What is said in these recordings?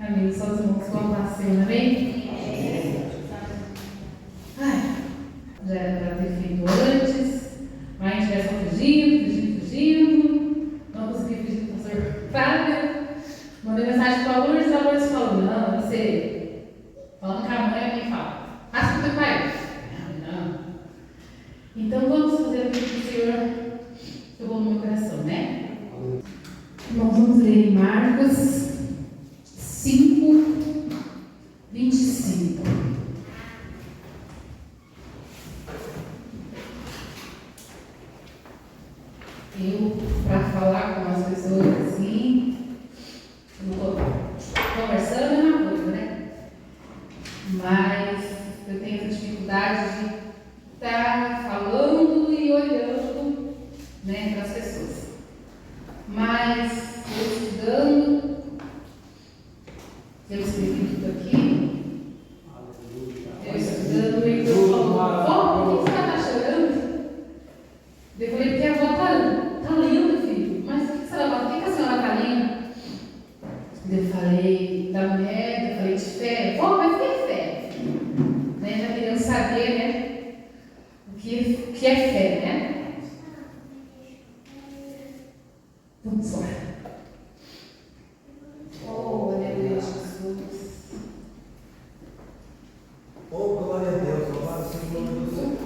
Amém. Só os irmãos vão passar, amém? Ai, já era para ter feito antes, mas a gente vai só fugindo. Não consegui fugir do pastor Fábio. Mandei mensagem para a Lourdes falou: não, você falando com a mãe, alguém fala: acha que você pai? Não. Então vamos fazer o que o Senhor jogou no meu coração, né? Nós vamos ler em Marcos 5, 25. Eu, para falar com as pessoas assim, não estou conversando é uma coisa, né? Mas eu tenho essa dificuldade de estar falando e olhando, né, para as pessoas. Mas eu estudando, eu escrevi tudo aqui. Eu estudando, e eu falou: por que você está chorando? Eu falei: porque a avó está lendo, filho. Mas o que a senhora está lendo? Eu falei da mulher, eu falei de fé. Vó, mas o que é fé? Né? Já querendo saber, né? O que é fé, né? Vamos lá. Oh, aleluia, Jesus. Oh, glória a Deus, louvado seja o nome do Senhor.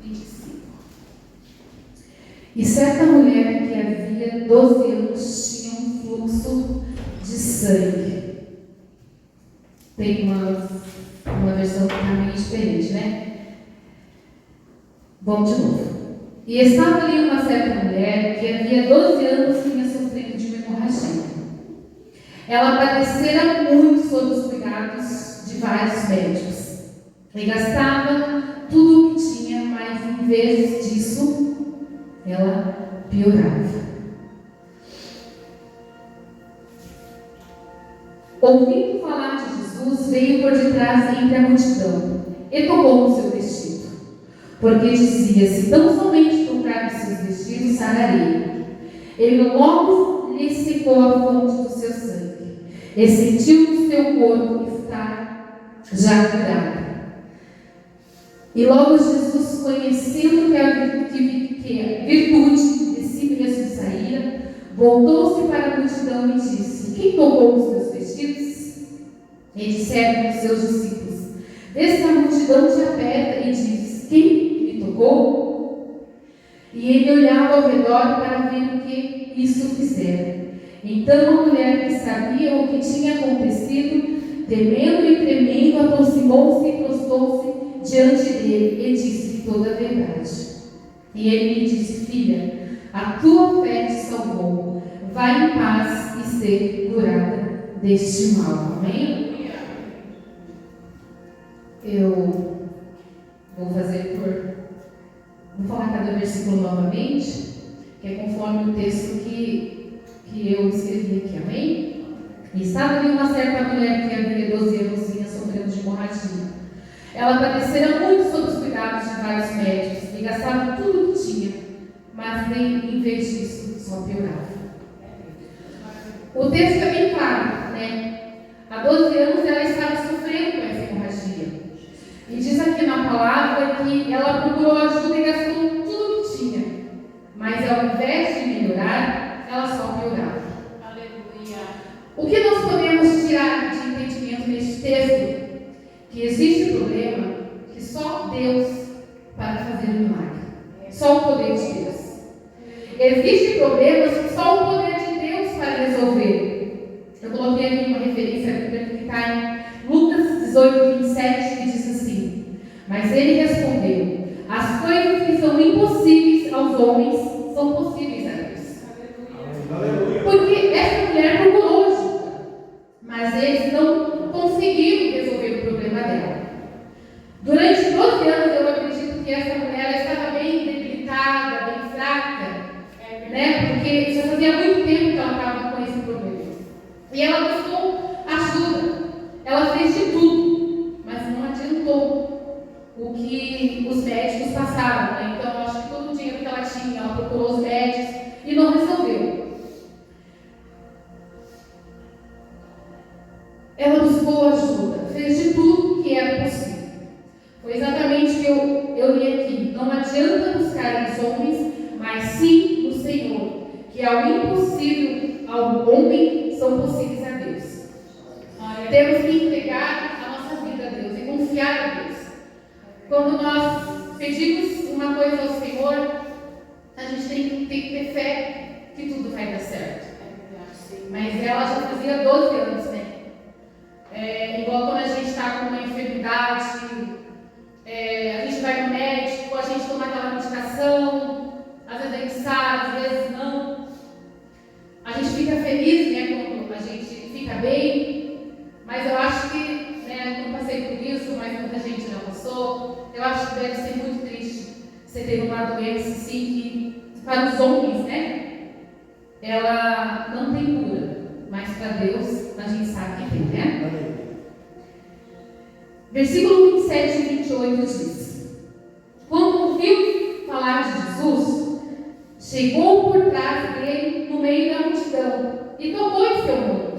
25. E certa mulher que havia 12 anos tinha um fluxo de sangue. Tem uma versão que está meio diferente, né? Vamos de novo. E estava ali uma certa mulher que havia 12 anos tinha sofrido de uma hemorragia. Ela padecera muito sob os cuidados de vários médicos. E gastava tudo o que tinha, mas em vez disso, ela piorava. Ouvindo falar de Jesus, veio por detrás entre a multidão e tocou no seu vestido, porque dizia: se tão somente tocar nos seus vestidos, sararei. Ele logo lhe secou a fonte do seu sangue e sentiu que seu corpo está já curado. E logo Jesus, conhecendo que a virtude de si mesmo saíra, voltou-se para a multidão e disse: quem tocou os meus vestidos? E disseram os seus discípulos. Desce a multidão te aperta e diz: quem me tocou? E ele olhava ao redor para ver o que isso fizera. Então a mulher, que sabia o que tinha acontecido, temendo e tremendo, aproximou-se e prostou-se diante dele e disse toda a verdade. E ele lhe disse: filha, a tua fé te salvou. Vai em paz e ser curada deste mal. Amém? Eu vou falar cada versículo novamente, que é conforme o texto que eu escrevi aqui. Amém? E estava ali uma certa mulher que havia 12 anos vinha sofrendo de hemorragia. Ela padecera muito sob os cuidados de vários médicos e gastava tudo o que tinha, mas em vez disso, só piorava. O texto é bem claro, né? Há 12 anos ela estava sofrendo com essa hemorragia. E diz aqui na palavra que ela procurou ajuda e gastou tudo que tinha, mas ao invés de melhorar, ela só piorava. Aleluia. O que nós podemos tirar de entendimento neste texto? Que existe problema que só Deus para fazer um milagre. Só o poder de Deus. Existem problemas que só o poder de Deus para resolver. Eu coloquei aqui uma referência que está em Lucas 18, 27, que diz assim: mas ele respondeu: as coisas que são impossíveis aos homens são possíveis a Deus. Aleluia. Porque essa mulher procurou ajuda, mas eles não conseguiram resolver o problema dela. Durante 12 anos eu acredito que essa mulher estava bem debilitada, bem fraca, né? Porque já fazia muito tempo que ela estava com esse problema. E ela buscou ajuda. Ela fez de tudo, mas não adiantou o que os médicos passaram, né? Então eu acho que todo o dinheiro que ela tinha, ela procurou os médicos e não resolveu. ela buscou ajuda, fez de tudo que era possível. Foi exatamente o que eu li aqui. Não adianta buscar nos homens, mas sim no Senhor, que ao impossível ao homem são possíveis a Deus. Temos que entregar a nossa vida a Deus e confiar a Deus. Quando nós pedimos uma coisa ao Senhor, a gente tem que ter fé que tudo vai dar certo. Mas ela já fazia 12 anos, né? Igual quando a gente está com uma enfermidade, a gente vai no médico, a gente toma aquela medicação, às vezes a gente sabe, às vezes não. A gente fica feliz, né, quando a gente fica bem, mas eu acho que, né, eu não passei por isso, mas muita gente já passou. Eu acho que deve ser muito triste você ter uma doença assim que, para os homens, né, ela não tem cura, mas para Deus a gente sabe que tem, né? Versículo 27 e 28 diz: quando ouviu falar de Jesus, chegou por trás dele no meio da multidão e tocou em seu manto,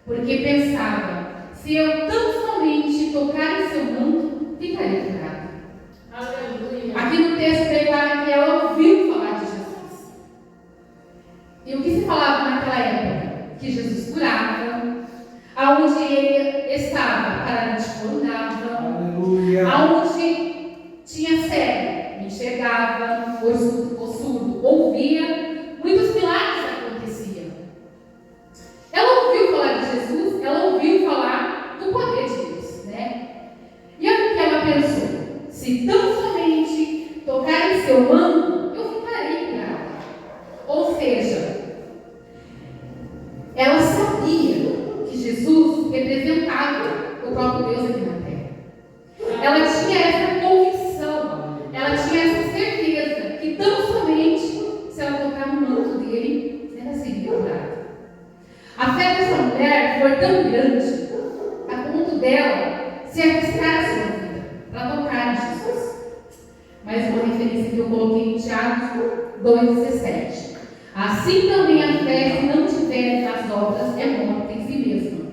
porque pensava, se eu tão somente tocar em seu manto, ficarei curado. Aleluia. Aqui no texto declara que ela ouviu falar de Jesus. E o que se falava naquela época? Que Jesus curava, aonde ele estava, paralítico andava, aonde tinha cego, enxergava, o surdo ouvia, muitos milagres aconteciam. Ela ouviu falar de Jesus, ela ouviu falar do poder de Deus, né? E olha o que ela pensou: se tão somente tocar em seu manto, eu ficarei curada. Ou seja, ela sabia que Jesus representava o próprio Deus aqui na terra. Ela tinha essa convicção, ela tinha essa certeza que tão somente se ela tocar no manto dele, ela seria curada. A fé dessa mulher foi tão grande a ponto dela se arriscar a sua vida para tocar em Jesus. Mais uma referência que eu coloquei em Tiago 2,17. Assim também a fé, se não tiver as obras, é morta em si mesma.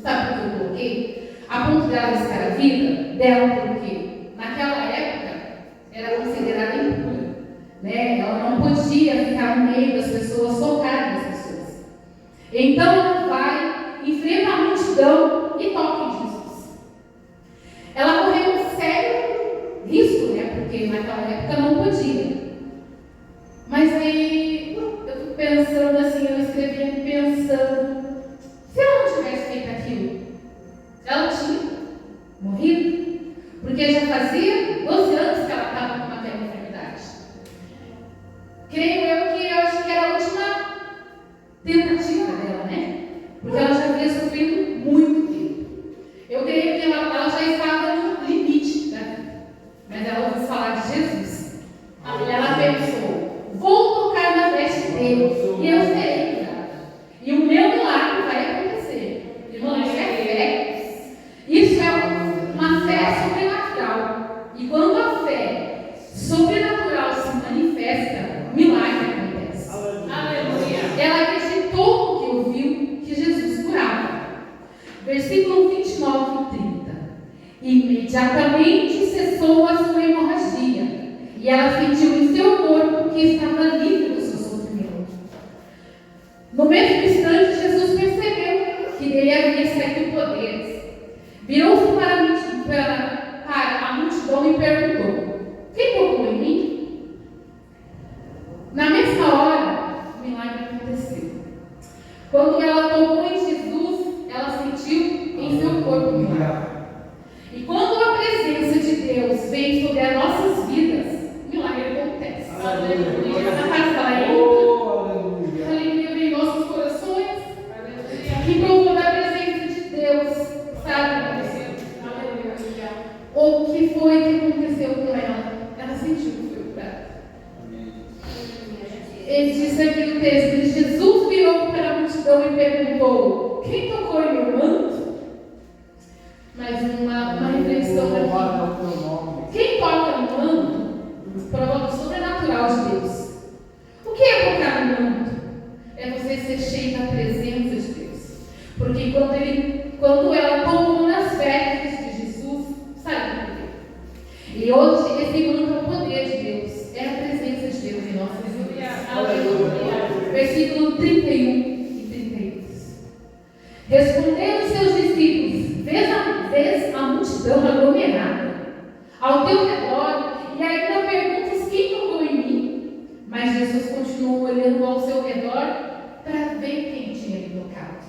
Sabe por que eu coloquei? A ponto dela arriscar a vida dela, porque naquela época era considerada impura, né? Ela não podia ficar no meio das pessoas, tocar nas pessoas. Então ela vai, enfrenta a multidão e toca em Jesus. Ela correu um sério risco, né? Porque naquela época não podia. Mas aí eu fico pensando assim, eu escrevi pensando, se ela não tivesse feito aquilo, ela tinha morrido, porque já fazia 12 anos que ela estava com aquela enfermidade. Creio eu acho que era a última tentativa dela, né? Porque ela já havia sofrido muito tempo. Eu creio que ela já estava no limite da vida, mas ela ouviu falar de Jesus. Ela pensou, vou tocar na veste dele e eu serei curada. E o meu milagre vai acontecer. Irmão, isso é fé. Isso é uma fé sobrenatural. E quando a fé sobrenatural se manifesta, o milagre acontece. Aleluia. Ela acreditou no que ouviu, que Jesus curava. Versículo 29 e 30. Imediatamente cessou a sua hemorragia. E ela sentiu em seu corpo que estava livre do seu sofrimento. No mesmo instante, Jesus percebeu que dele havia saído poderes. Virou-se para a multidão e perguntou: quem tocou em mim? Na mesma hora, o milagre aconteceu. Quando ela tocou em Jesus, ela sentiu em seu corpo o milagre. E quando a presença de Deus vem sobre as nossas vidas, milagre acontece. Aleluia. Na casa da entra. Aleluia. Vem em nossos corações. Aleluia. Que provou da presença de Deus. Sabe? Aleluia. O que foi que aconteceu com ela? Ela sentiu que foi curada. Ele disse aqui no texto: Jesus virou para a multidão e perguntou: quem tocou em meu manto? Mais uma reflexão aqui. Quem toca no manto prova do sobrenatural de Deus. O que é tocar no manto? É você ser cheio da presença de Deus. Porque quando ela tomou nas vestes de Jesus, saiu do poder. E hoje esse manto é o poder de Deus, é a presença de Deus em nossas vidas. Aleluia. Versículo 31 e 32. Respondendo seus discípulos, vês a multidão aglomerada ao teu redor e ainda perguntas quem tocou em mim. Mas Jesus continuou olhando ao seu redor para ver quem tinha lhe tocado.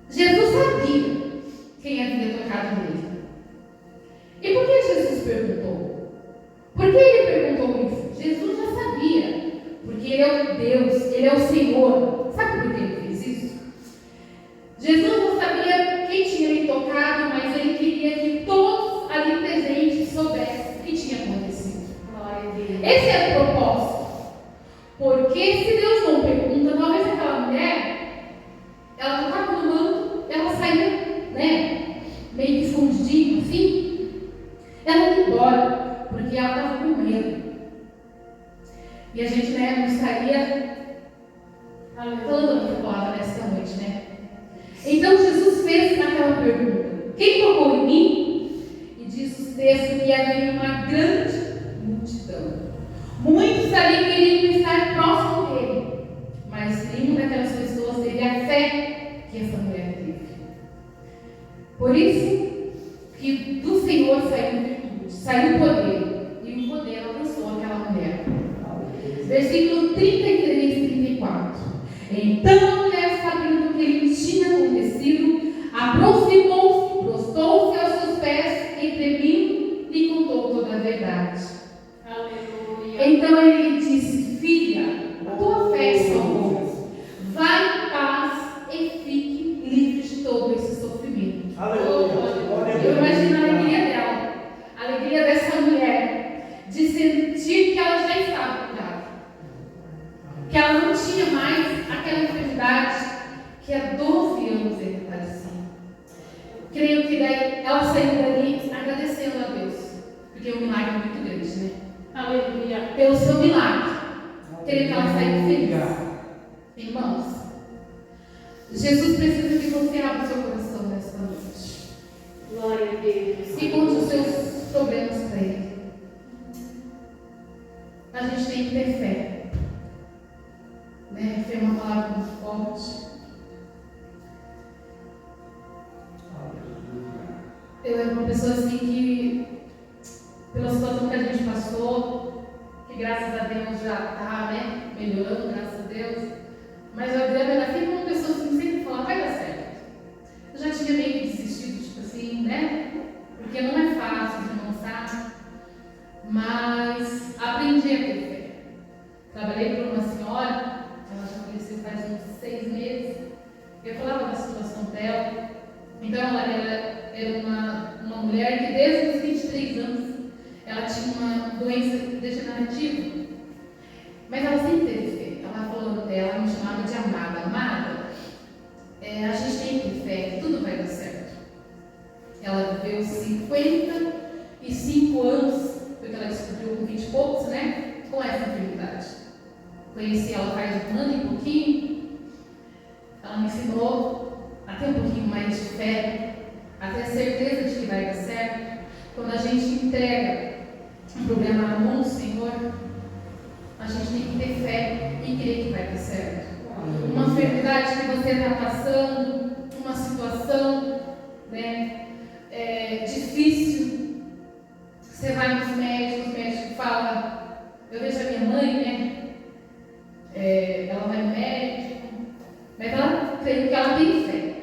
Jesus sabia quem havia tocado nele. E por que Jesus perguntou? Por que ele perguntou isso? Jesus já sabia. Porque ele é o Deus, ele é o Senhor. Sabe por que ele fez isso? Jesus não sabia quem tinha lhe tocado, mas ele queria que todos ali presentes soubessem o que tinha acontecido. Esse é o propósito. Porque se Deus não pergunta, talvez aquela mulher, ela tocava no manto, ela saía, né, meio que escondidinha, assim, ela ia embora, porque ela estava com medo. E a gente, né, não estaria falando outra palavra nesta noite, né? Então Jesus fez aquela pergunta: quem tocou em mim? E diz os textos que havia uma grande multidão. Muitos ali queriam estar próximo dele, mas nenhuma daquelas pessoas teve a fé que essa mulher teve. Por isso que do Senhor saiu virtude, saiu o poder, e o poder alcançou aquela mulher. Versículo 33 e 34. Então a mulher, sabendo o que lhe tinha acontecido, aproximou-se, prostou-se aos seus pés e tremendo lhe contou toda a verdade. Aleluia. Então ele lhe disse: filha, a tua fé salvou. Vai em paz e fique livre de todo esse sofrimento. Aleluia. Eu imagino a alegria dela, a alegria dessa mulher, de sentir que ela já estava curada. Que ela não tinha mais aquela enfermidade que há 12 anos ele padecia. Creio que daí ela saiu dali agradecendo a Deus, porque o milagre é muito grande, né? Aleluia. Pelo seu milagre. Creio que ela saiu feliz. Irmãos, Jesus precisa que você abra o seu coração nesta noite. Glória a Deus. E conte os seus problemas para Ele. A gente tem que ter fé. Fé é uma palavra muito forte. Eu era uma pessoa assim que, pela situação que a gente passou, que graças a Deus já está, né, melhorando, graças a Deus, mas o Adriano era sempre uma pessoa assim, sempre falava: vai dar certo. Eu já tinha meio que desistido, tipo assim, né, porque não é fácil de mostrar, mas aprendi a ter fé. Trabalhei por uma senhora. Ela já faleceu faz uns 6 meses. Eu falava da situação dela. Então ela era uma mulher que desde os 23 anos ela tinha uma doença degenerativa. Mas ela sempre teve fé. Ela falou dela, ela me chamava de amada. Amada, a gente tem que ter fé, tudo vai dar certo. Ela viveu 55 anos, porque ela descobriu com 20 e poucos, né? Com essa enfermidade. Conheci ela faz 1 ano e pouquinho. Ela me ensinou a ter um pouquinho mais de fé, a ter certeza de que vai dar certo. Quando a gente entrega um problema na mão do Senhor, a gente tem que ter fé e crer que vai dar certo. Uma enfermidade que você está passando, uma situação, né, difícil, você vai nos médicos, o médico fala. Eu vejo a minha mãe, né? Ela vai no médico, mas ela creio que ela tem fé.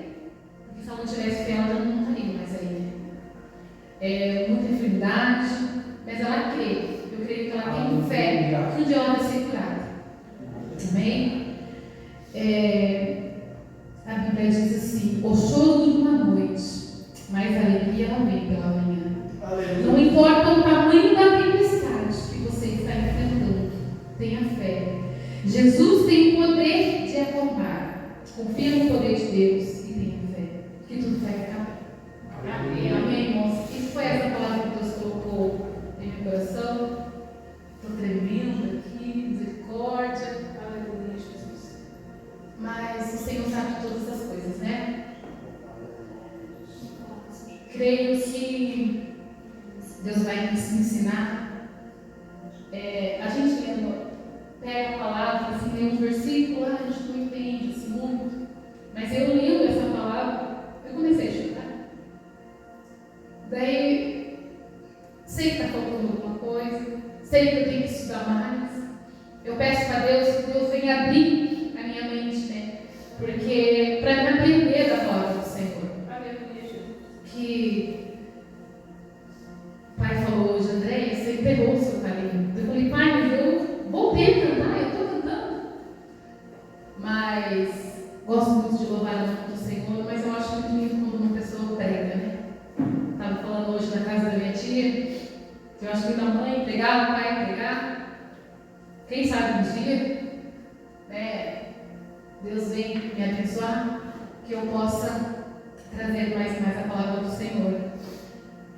Porque se ela não tivesse fé, ela não estaria mais aí. Muita enfermidade, mas ela crê. Eu creio que ela tem fé que um dia ela vai ser curada. Amém? A Bíblia diz assim: o choro dura uma noite, mas a alegria ela vem pela manhã. Aleluia. Não importa o tamanho da tempestade que você está enfrentando, tenha fé. Jesus tem o poder de acalmar. Confia no poder de Deus e tenha fé, que tudo vai ficar bem. Amém. Amém, irmãos. Isso foi essa palavra que Deus colocou em meu coração. Estou tremendo aqui, misericórdia. Aleluia, Jesus. Mas o Senhor sabe creio que Deus vai nos ensinar. A gente pega a palavra, assim, lê um versículo, a gente não entende assim, muito. Mas eu lendo essa palavra, eu comecei a estudar. Daí, sei que está faltando alguma coisa, sei que eu tenho que estudar mais. Eu peço para Deus que Deus venha abrir a minha mente, né? Porque para me aprender da palavra do Senhor. Que o pai falou hoje, André, você pegou o seu carinho. Eu falei, pai, mas eu voltei a cantar, eu estou cantando. Mas gosto muito de louvar o nome do Senhor, mas eu acho muito lindo quando uma pessoa prega, né? Estava falando hoje na casa da minha tia, que eu acho que da mãe pregar, o pai pregar. Quem sabe um dia, né, Deus vem me abençoar, que eu possa trazer mais e mais a palavra do Senhor.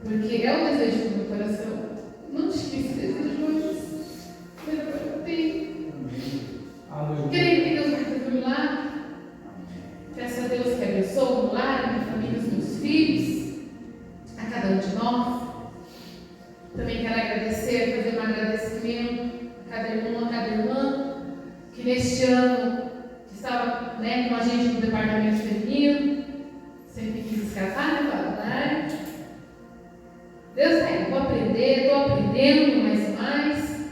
Porque é o desejo do meu coração. Não tinha esse desejo antes, mas agora eu tenho. Creio que Deus vai fazer um milagre. Peço a Deus que abençoe o lar, a minha família, os meus filhos, a cada um de nós. Também quero agradecer, fazer um agradecimento a cada irmão, a cada irmã, que neste ano estava, né, com a gente no departamento feminino. Sempre quis escapar, né, Deus vai, eu vou aprender, estou aprendendo mais e mais.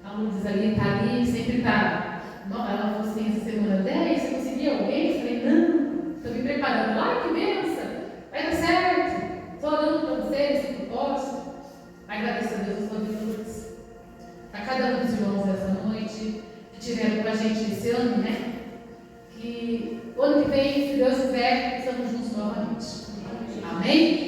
A Lourdes ali está ali, sempre está. Ela falou assim, essa semana 10, você conseguiu alguém? Eu falei, não, estou me preparando. Ai, que benção, vai dar certo. Estou orando para vocês, se eu posso. Agradeço a Deus por Lourdes, a cada um dos irmãos dessa noite, que estiveram com a gente esse ano, né? Que o ano que vem, se Deus quiser, estamos juntos novamente. Amém?